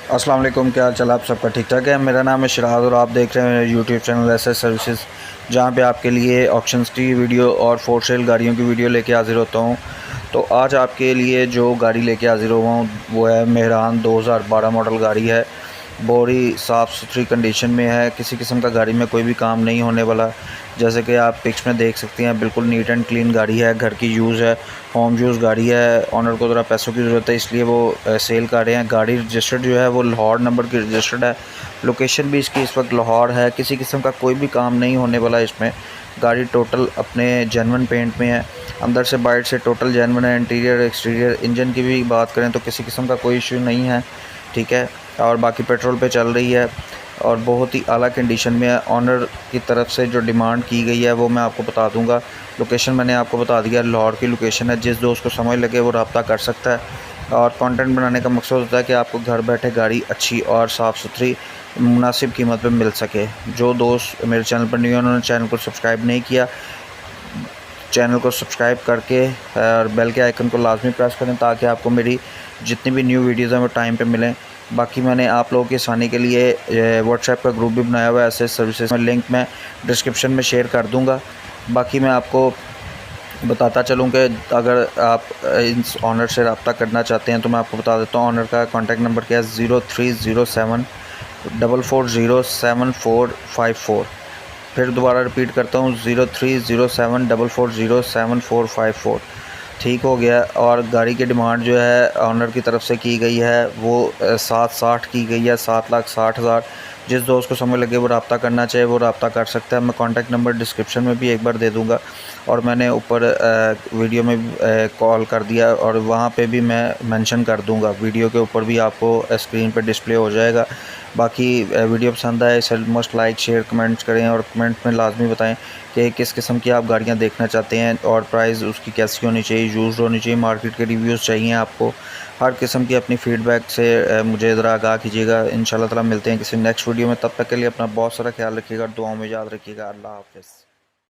अस्सलाम वालेकुम, क्या हाल चाल? आप सबका ठीक ठाक है। मेरा नाम है शिराज और आप देख रहे हैं यूट्यूब चैनल एसएस सर्विसेज, जहां पे आपके लिए ऑप्शंस की वीडियो और फोर सेल गाड़ियों की वीडियो लेके हाज़िर होता हूं। तो आज आपके लिए जो गाड़ी लेके हाज़िर हुआ हूं वो है मेहरान 2012 मॉडल गाड़ी है। बड़ी साफ़ सुथरी कंडीशन में है, किसी किस्म का गाड़ी में कोई भी काम नहीं होने वाला। जैसे कि आप पिक्स में देख सकते हैं, बिल्कुल नीट एंड क्लीन गाड़ी है, घर की यूज़ है, होम यूज़ गाड़ी है। ऑनर को ज़रा पैसों की ज़रूरत है, इसलिए वो सेल कर रहे हैं। गाड़ी रजिस्टर्ड जो है वो लाहौर नंबर की रजिस्टर्ड है। लोकेशन भी इसकी इस वक्त लाहौर है। किसी किस्म का कोई भी काम नहीं होने वाला इसमें। गाड़ी टोटल अपने जेनवन पेंट में है, अंदर से बाहर से टोटल जेनवन है। इंटीरियर एक्सटीरियर इंजन की भी बात करें तो किसी किस्म का कोई इशू नहीं है, ठीक है। और बाकी पेट्रोल पे चल रही है और बहुत ही आला कंडीशन में है। ऑनर की तरफ से जो डिमांड की गई है वो मैं आपको बता दूंगा। लोकेशन मैंने आपको बता दिया, लाहौर की लोकेशन है। जिस दोस्त को समझ लगे वो रब्ता कर सकता है। और कंटेंट बनाने का मकसद होता है कि आपको घर बैठे गाड़ी अच्छी और साफ़ सुथरी मुनासिब कीमत पे मिल सके। जो दोस्त मेरे चैनल पर नहीं है उन्होंने चैनल को सब्सक्राइब नहीं किया, चैनल को सब्सक्राइब करके और बेल के आइकन को लाजमी प्रेस करें ताकि आपको मेरी जितनी भी न्यू वीडियोज़ हैं वो टाइम पे मिलें। बाकी मैंने आप लोगों की आसानी के लिए व्हाट्सएप का ग्रुप भी बनाया हुआ है एसएस सर्विसेज में। लिंक मैं डिस्क्रिप्शन में शेयर कर दूंगा। बाकी मैं आपको बताता चलूँ कि अगर आप इस ऑनर से रब्ता करना चाहते हैं तो मैं आपको बता देता हूँ। ऑनर का कॉन्टैक्ट नंबर क्या है, 030744075454। फिर दोबारा रिपीट करता हूँ, 030744075454। ठीक हो गया। और गाड़ी की डिमांड जो है ऑनर की तरफ से की गई है वो 760 की गई है, 7,60,000। जिस दोस्त को समझ लगे वो रब्ता करना चाहे वो रब्ता कर सकता है। मैं कॉन्टैक्ट नंबर डिस्क्रिप्शन में भी एक बार दे दूँगा और मैंने ऊपर वीडियो में कॉल कर दिया और वहाँ पे भी मैं मेंशन कर दूँगा। वीडियो के ऊपर भी आपको स्क्रीन पे डिस्प्ले हो जाएगा। बाकी वीडियो पसंद आए इसे मस्ट लाइक शेयर कमेंट्स करें और कमेंट में लाजमी बताएं कि किस किस्म की आप गाड़ियाँ देखना चाहते हैं और प्राइस उसकी कैसी होनी चाहिए, यूज़ होनी चाहिए, मार्केट के रिव्यूज़ चाहिए आपको। हर किस्म की अपनी फ़ीडबैक से मुझे ज़रा आगाह कीजिएगा। इंशाल्लाह ताला मिलते हैं किसी नेक्स्ट वीडियो में। तब तक के लिए अपना बहुत सारा ख्याल रखिएगा, दुआओं में याद रखिएगा। अल्लाह हाफ़िज़।